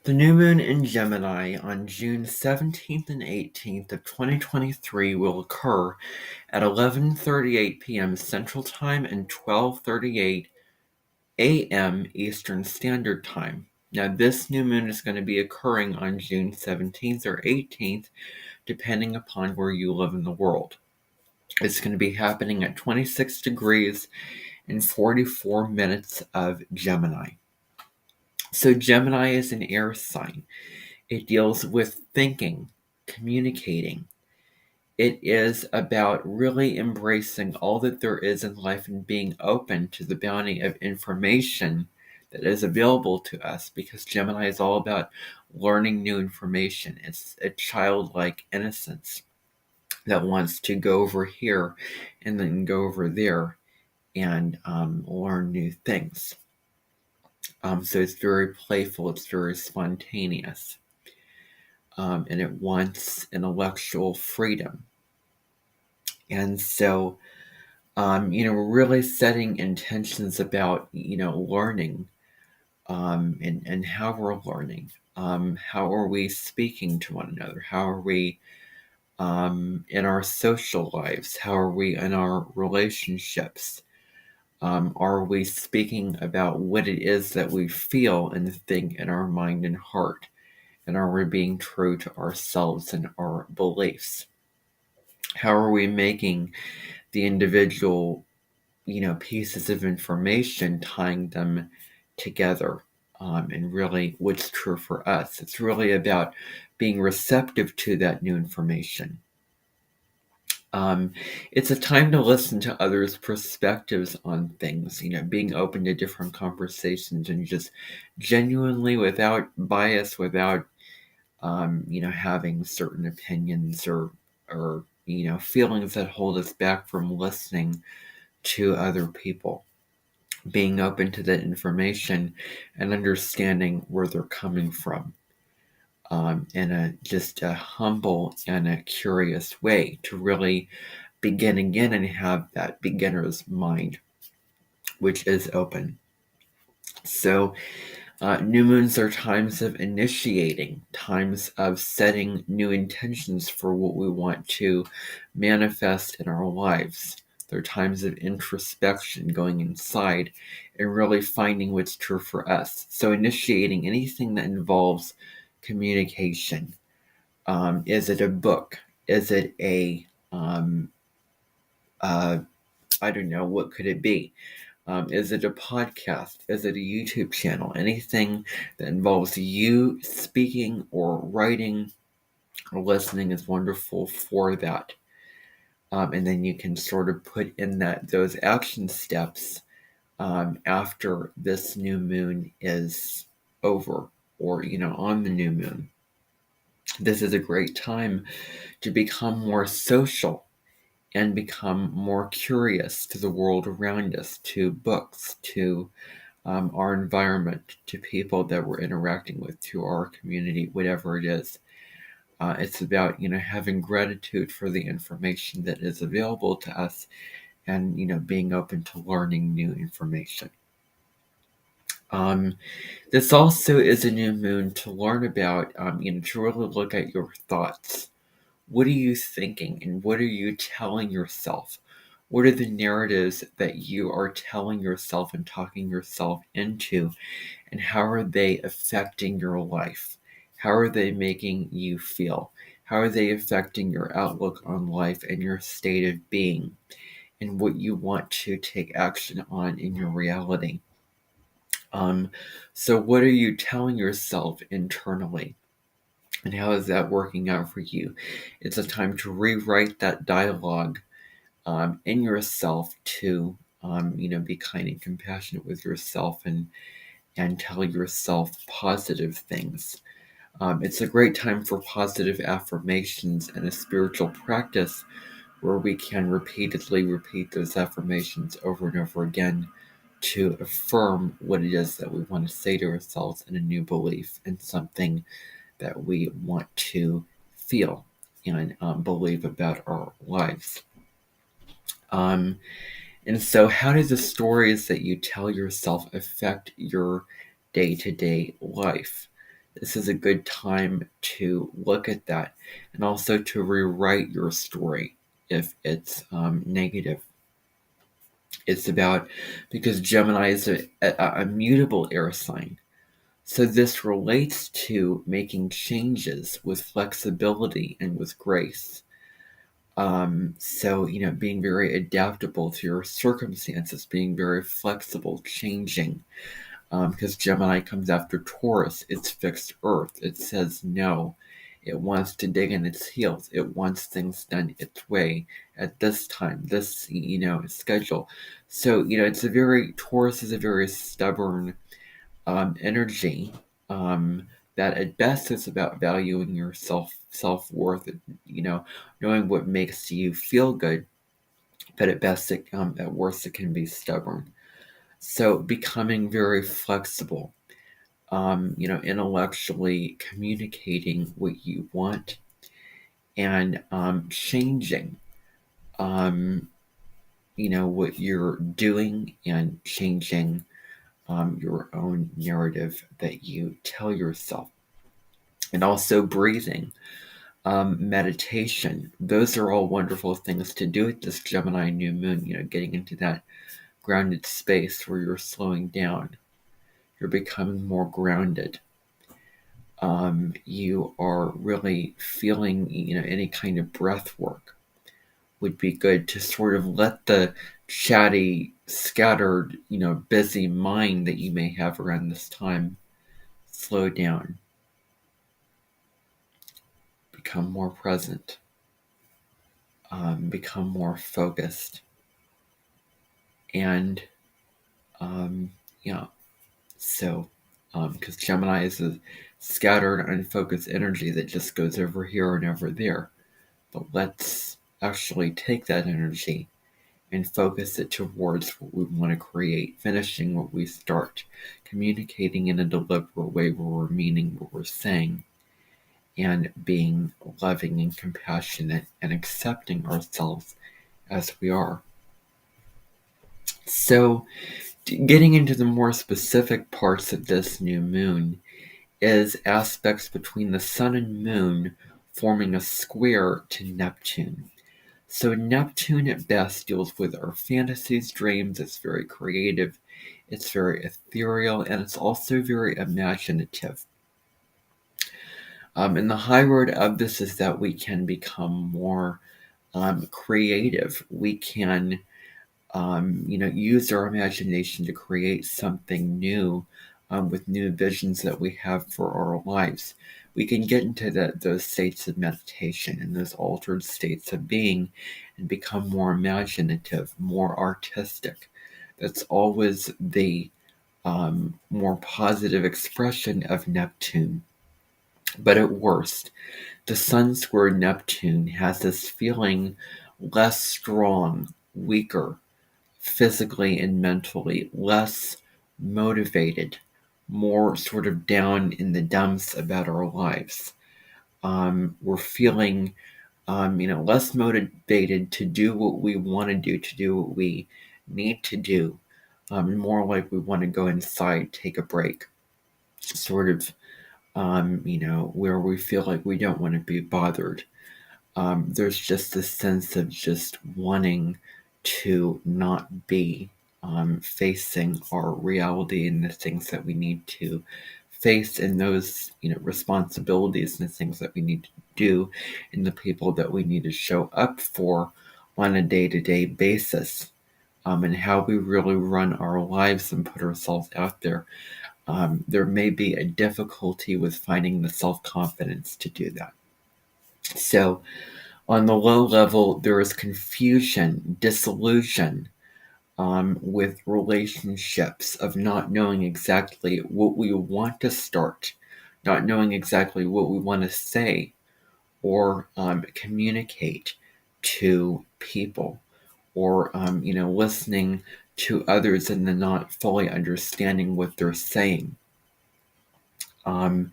The new moon in Gemini on June 17th and 18th of 2023 will occur at 11:38 p.m. Central Time and 12:38 a.m. Eastern Standard Time. Now, this new moon is going to be occurring on June 17th or 18th, depending upon where you live in the world. It's going to be happening at 26 degrees and 44 minutes of Gemini. So, Gemini is an air sign. It deals with thinking, communicating. It is about really embracing all that there is in life and being open to the bounty of information that is available to us, because Gemini is all about learning new information. It's a childlike innocence that wants to go over here and then go over there and learn new things. So it's very playful, it's very spontaneous. And it wants intellectual freedom. And so, we're really setting intentions about, learning, and how we're learning. How are we speaking to one another? How are we in our social lives? How are we in our relationships? Are we speaking about what it is that we feel and think in our mind and heart? And are we being true to ourselves and our beliefs? How are we making the individual, pieces of information, tying them together, and really what's true for us? It's really about being receptive to that new information. It's a time to listen to others' perspectives on things, being open to different conversations and just genuinely, without bias, without having certain opinions or feelings that hold us back from listening to other people. Being open to that information and understanding where they're coming from, in just a humble and a curious way, to really begin again and have that beginner's mind, which is open. So, new moons are times of initiating, times of setting new intentions for what we want to manifest in our lives. They're times of introspection, going inside and really finding what's true for us. So, initiating anything that involves communication. Is it a book? Is it I don't know, what could it be? Is it a podcast? Is it a YouTube channel? Anything that involves you speaking or writing or listening is wonderful for that. And then you can sort of put in those action steps after this new moon is over, or on the new moon. This is a great time to become more social and become more curious to the world around us, to books, to our environment, to people that we're interacting with, to our community, whatever it is. It's about, having gratitude for the information that is available to us, and, being open to learning new information. This also is a new moon to learn about, to really look at your thoughts. What are you thinking, and what are you telling yourself? What are the narratives that you are telling yourself and talking yourself into, and how are they affecting your life? How are they making you feel? How are they affecting your outlook on life and your state of being, and what you want to take action on in your reality? So what are you telling yourself internally? And how is that working out for you? It's a time to rewrite that dialogue in yourself, to be kind and compassionate with yourself, and tell yourself positive things. It's a great time for positive affirmations and a spiritual practice where we can repeatedly repeat those affirmations over and over again to affirm what it is that we want to say to ourselves in a new belief, and something that we want to feel and believe about our lives. And so, how do the stories that you tell yourself affect your day-to-day life? this is a good time to look at that, and also to rewrite your story if it's negative. It's about, because Gemini is a mutable air sign. So this relates to making changes with flexibility and with grace. So, being very adaptable to your circumstances, being very flexible, changing. Because Gemini comes after Taurus, it's fixed earth. It says no. It wants to dig in its heels. It wants things done its way at this time, this, schedule. So, Taurus is a very stubborn energy, that at best is about valuing your self-worth, knowing what makes you feel good, but at best, at worst, it can be stubborn. So becoming very flexible, intellectually communicating what you want, and changing, um, what you're doing, and changing your own narrative that you tell yourself. And also breathing, meditation. Those are all wonderful things to do at this Gemini new moon, getting into that grounded space where you're slowing down. You're becoming more grounded. You are really feeling, any kind of breath work would be good to sort of let the chatty, scattered, busy mind that you may have around this time slow down, become more present, become more focused. And, yeah, so, because Gemini is a scattered, unfocused energy that just goes over here and over there. But let's actually take that energy and focus it towards what we want to create, finishing what we start, communicating in a deliberate way where we're meaning what we're saying, and being loving and compassionate and accepting ourselves as we are. So, getting into the more specific parts of this new moon is aspects between the sun and moon forming a square to Neptune. So Neptune at best deals with our fantasies, dreams. It's very creative, it's very ethereal, and it's also very imaginative. And the high road of this is that we can become more creative. We can, use our imagination to create something new, with new visions that we have for our lives. We can get into those states of meditation and those altered states of being and become more imaginative, more artistic. That's always the more positive expression of Neptune. But at worst, the Sun square Neptune has this feeling less strong, weaker, physically and mentally, less motivated, more sort of down in the dumps about our lives. We're feeling, less motivated to do what we want to do what we need to do. More like we want to go inside, take a break, sort of, where we feel like we don't want to be bothered. There's just this sense of just wanting to not be facing our reality and the things that we need to face, and those responsibilities and the things that we need to do, and the people that we need to show up for on a day-to-day basis, and how we really run our lives and put ourselves out there. There may be a difficulty with finding the self-confidence to do that. So on the low level, there is confusion, disillusion, with relationships, of not knowing exactly what we want to start, not knowing exactly what we want to say or communicate to people, or listening to others and then not fully understanding what they're saying. Um,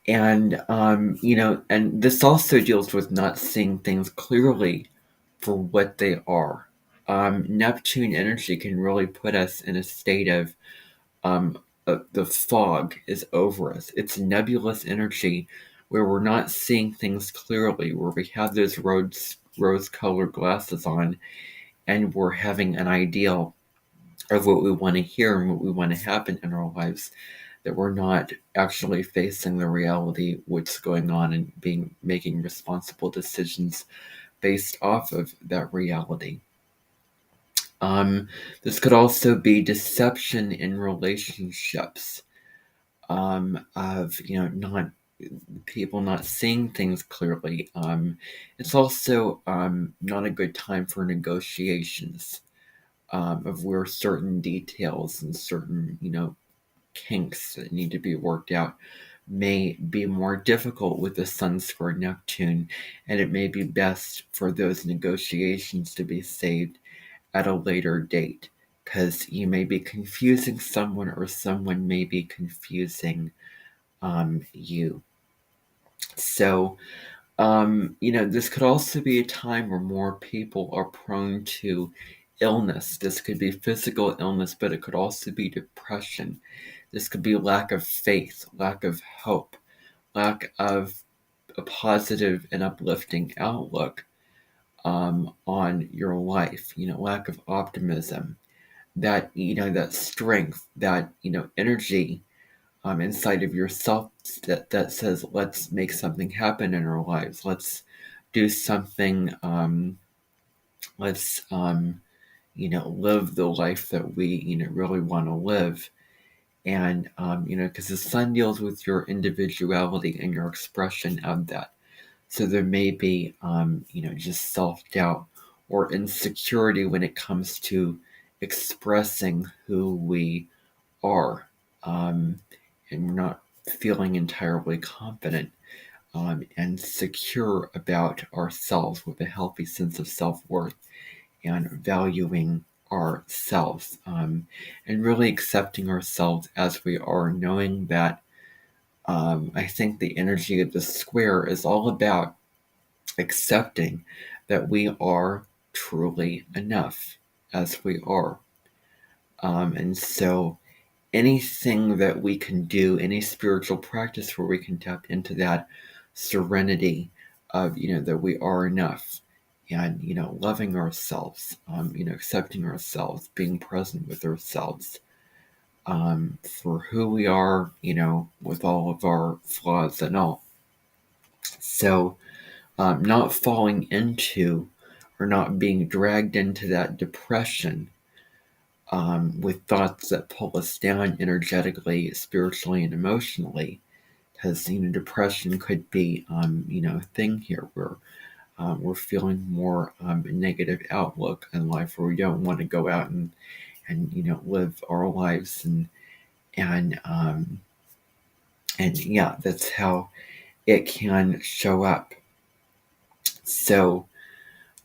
and this also deals with not seeing things clearly for what they are. Neptune energy can really put us in a state of the fog is over us. It's nebulous energy where we're not seeing things clearly, where we have those rose-colored glasses on, and we're having an ideal of what we want to hear and what we want to happen in our lives, that we're not actually facing the reality, what's going on, and making responsible decisions based off of that reality. This could also be deception in relationships, of not people not seeing things clearly. It's also not a good time for negotiations, of where certain details and certain kinks that need to be worked out may be more difficult with the Sun square Neptune, and it may be best for those negotiations to be saved at a later date, because you may be confusing someone, or someone may be confusing you. So, this could also be a time where more people are prone to illness. This could be physical illness, but it could also be depression. This could be lack of faith, lack of hope, lack of a positive and uplifting outlook on your life. Lack of optimism. That strength, that energy inside of yourself that says, let's make something happen in our lives. Let's do something. Let's live the life that we really want to live. And because the Sun deals with your individuality and your expression of that. So there may be just self-doubt or insecurity when it comes to expressing who we are. And we're not feeling entirely confident and secure about ourselves, with a healthy sense of self-worth and valuing ourselves, and really accepting ourselves as we are, knowing that I think the energy of the square is all about accepting that we are truly enough as we are. And so anything that we can do, any spiritual practice where we can tap into that serenity of, that we are enough, and, loving ourselves, accepting ourselves, being present with ourselves, for who we are, with all of our flaws and all. So, not falling into, or not being dragged into that depression, with thoughts that pull us down energetically, spiritually, and emotionally. Because depression could be a thing here where we're feeling more negative outlook in life, where we don't want to go out and live our lives, and yeah, that's how it can show up. So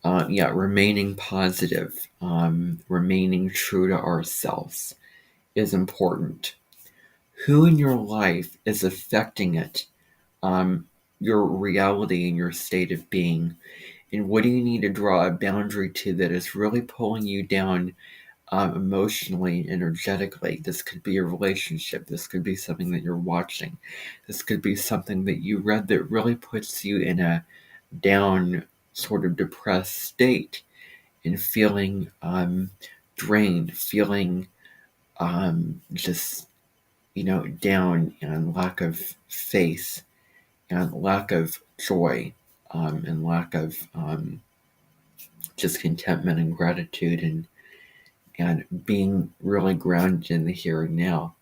remaining positive, remaining true to ourselves is important. Who in your life is affecting it, your reality and your state of being? And what do you need to draw a boundary to that is really pulling you down, emotionally and energetically? This could be a relationship. This could be something that you're watching. This could be something that you read that really puts you in a down, sort of depressed state, and feeling drained, feeling just down, and lack of faith, and lack of joy, and lack of just contentment and gratitude, and being really grounded in the here and now.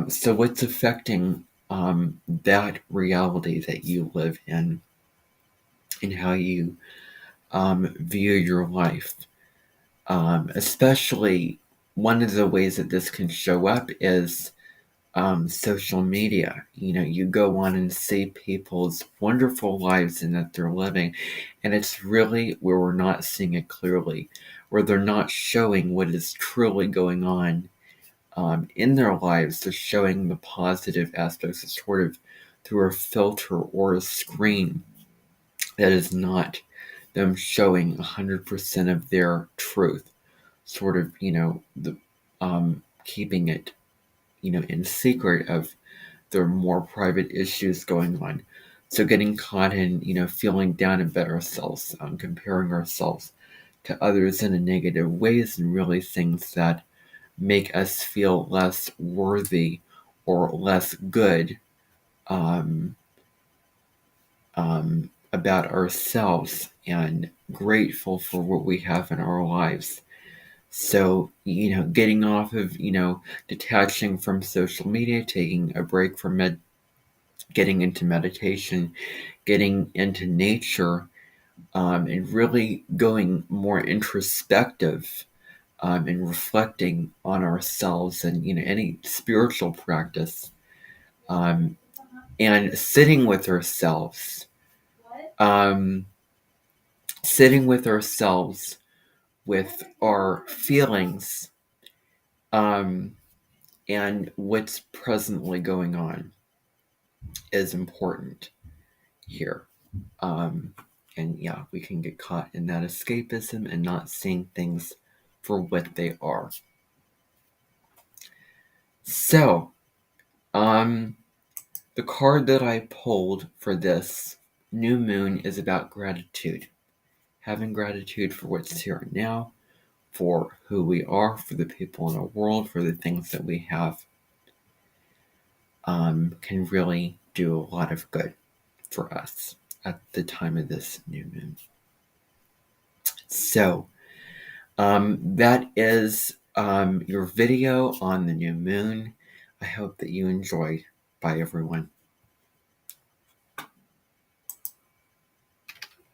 So what's affecting that reality that you live in, and how you view your life? Especially, one of the ways that this can show up is social media. You go on and see people's wonderful lives and that they're living, and it's really where we're not seeing it clearly, where they're not showing what is truly going on in their lives. They're showing the positive aspects, of sort of through a filter or a screen that is not them showing 100% of their truth, sort of, keeping it in secret of their more private issues going on. So getting caught in, feeling down about ourselves, comparing ourselves to others in a negative ways, and really things that make us feel less worthy or less good, um, about ourselves and grateful for what we have in our lives. So, getting off of, detaching from social media, taking a break from it, getting into meditation, getting into nature, and really going more introspective, and reflecting on ourselves, and any spiritual practice, um, and um, sitting with ourselves with our feelings, um, and what's presently going on is important here. Um, and yeah, we can get caught in that escapism and not seeing things for what they are. So, the card that I pulled for this new moon is about gratitude. Having gratitude for what's here and now, for who we are, for the people in our world, for the things that we have, can really do a lot of good for us at the time of this new moon. So, that is your video on the new moon. I hope that you enjoyed. Bye, everyone.